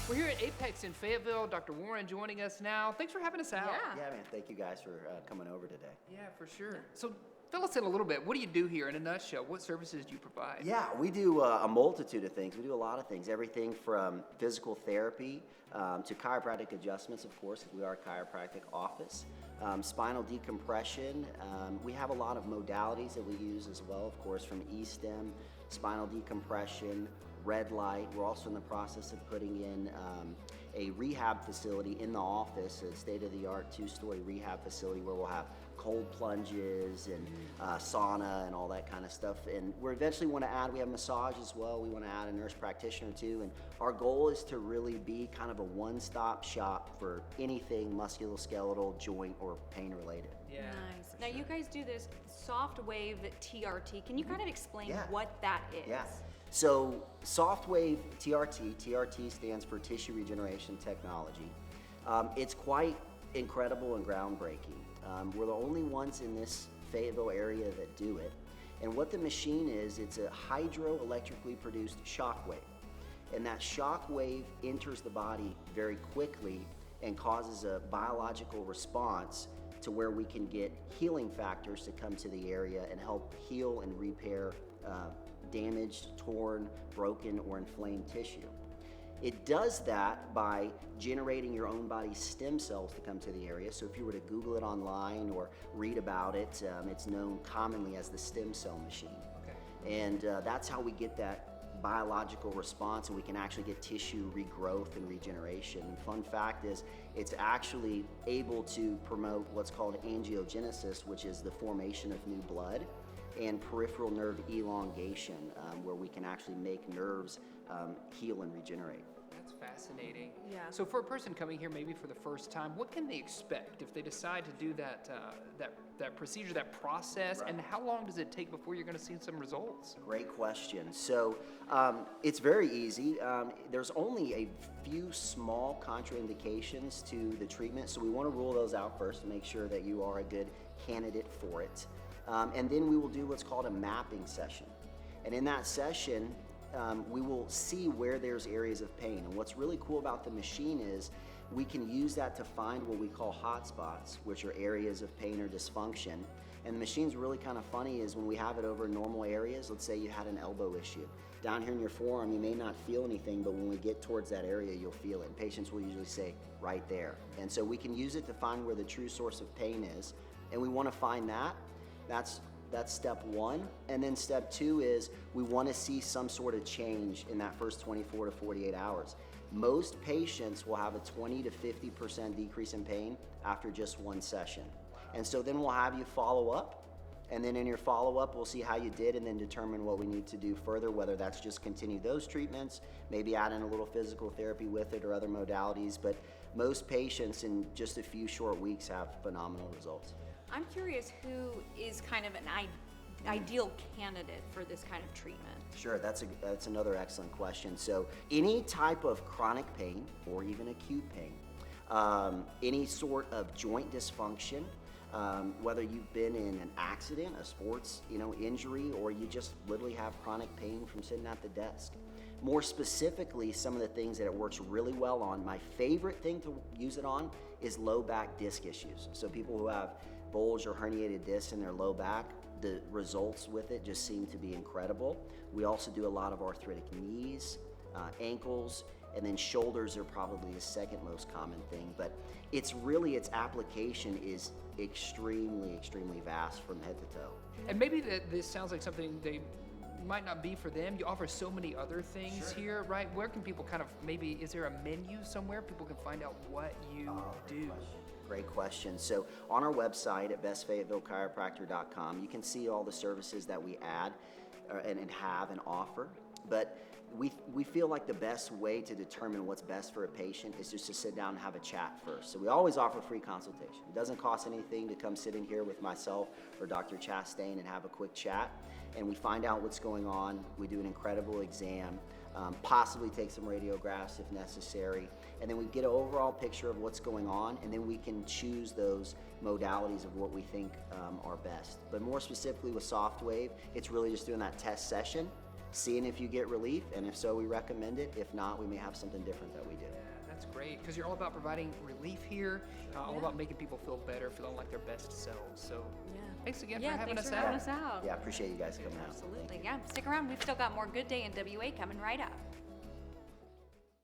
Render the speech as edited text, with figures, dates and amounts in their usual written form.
We're here at Apex in Fayetteville. Dr. Warren joining us now. Thanks for having us out. Yeah, man. Thank you guys for coming over today. Yeah, for sure. So fill us in a little bit. What do you do here in a nutshell? What services do you provide? Yeah, we do a multitude of things. We do a lot of things. Everything from physical therapy to chiropractic adjustments, of course, because we are a chiropractic office. Spinal decompression. We have a lot of modalities that we use as well, of course, from E-stim, spinal decompression, red light. We're also in the process of putting in a rehab facility in the office, a state-of-the-art 2-story rehab facility where we'll have cold plunges and sauna and all that kind of stuff. And we eventually want to add, we have massage as well. We want to add a nurse practitioner too. And our goal is to really be kind of a one-stop shop for anything musculoskeletal, joint, or pain related. Yeah. Nice. Now you guys do this soft wave TRT. Can you kind of explain what that is? Yeah. So SoftWave TRT stands for Tissue Regeneration Technology. It's quite incredible and groundbreaking. We're the only ones in this Fayetteville area that do it. And what the machine is, it's a hydroelectrically produced shock wave. And that shock wave enters the body very quickly and causes a biological response to where we can get healing factors to come to the area and help heal and repair damaged, torn, broken, or inflamed tissue. It does that by generating your own body's stem cells to come to the area. So if you were to Google it online or read about it, it's known commonly as the stem cell machine. Okay. And that's how we get that biological response, and we can actually get tissue regrowth and regeneration. And fun fact is, it's actually able to promote what's called angiogenesis, which is the formation of new blood, and peripheral nerve elongation, where we can actually make nerves heal and regenerate. That's fascinating. Yeah. So for a person coming here maybe for the first time, what can they expect if they decide to do that procedure, that process, and how long does it take before you're going to see some results? Great question. So it's very easy. There's only a few small contraindications to the treatment, so we want to rule those out first to make sure that you are a good candidate for it. And then we will do what's called a mapping session. And in that session, we will see where there's areas of pain. And what's really cool about the machine is we can use that to find what we call hotspots, which are areas of pain or dysfunction. And the machine's really kind of funny is when we have it over in normal areas, let's say you had an elbow issue. Down here in your forearm, you may not feel anything, but when we get towards that area, you'll feel it. And patients will usually say, right there. And so we can use it to find where the true source of pain is. And we want to find that. That's step one. And then step two is we want to see some sort of change in that first 24 to 48 hours. Most patients will have a 20 to 50% decrease in pain after just one session. And so then we'll have you follow up. And then in your follow-up, we'll see how you did and then determine what we need to do further, whether that's just continue those treatments, maybe add in a little physical therapy with it or other modalities. But most patients in just a few short weeks have phenomenal results. I'm curious who is kind of an ideal candidate for this kind of treatment. Sure, that's another excellent question. So any type of chronic pain or even acute pain, any sort of joint dysfunction, whether you've been in an accident, a sports injury, or you just literally have chronic pain from sitting at the desk. More specifically, some of the things that it works really well on, my favorite thing to use it on is low back disc issues. So people who have bulge or herniated discs in their low back, the results with it just seem to be incredible. We also do a lot of arthritic knees, ankles, and then shoulders are probably the second most common thing. But its application is extremely, extremely vast from head to toe. And maybe this sounds like something they might not be for them. You offer so many other things here, right? Where can people is there a menu somewhere people can find out what you do? Great question. So on our website at bestfayettevillechiropractor.com, you can see all the services that we add and have and offer. But we feel like the best way to determine what's best for a patient is just to sit down and have a chat first. So we always offer free consultation. It doesn't cost anything to come sit in here with myself or Dr. Chastain and have a quick chat. And we find out what's going on. We do an incredible exam, possibly take some radiographs if necessary. And then we get an overall picture of what's going on, and then we can choose those modalities of what we think are best. But more specifically with SoftWave, it's really just doing that test session, seeing if you get relief, and if so, we recommend it. If not, we may have something different that we do. That's great, because you're all about providing relief here, all Yeah. about making people feel better, feeling like their best selves. So thanks again Yeah, for having thanks us for out. having us out. Yeah, I appreciate you guys coming out. Absolutely. Yeah, stick around. We've still got more Good Day in WA coming right up.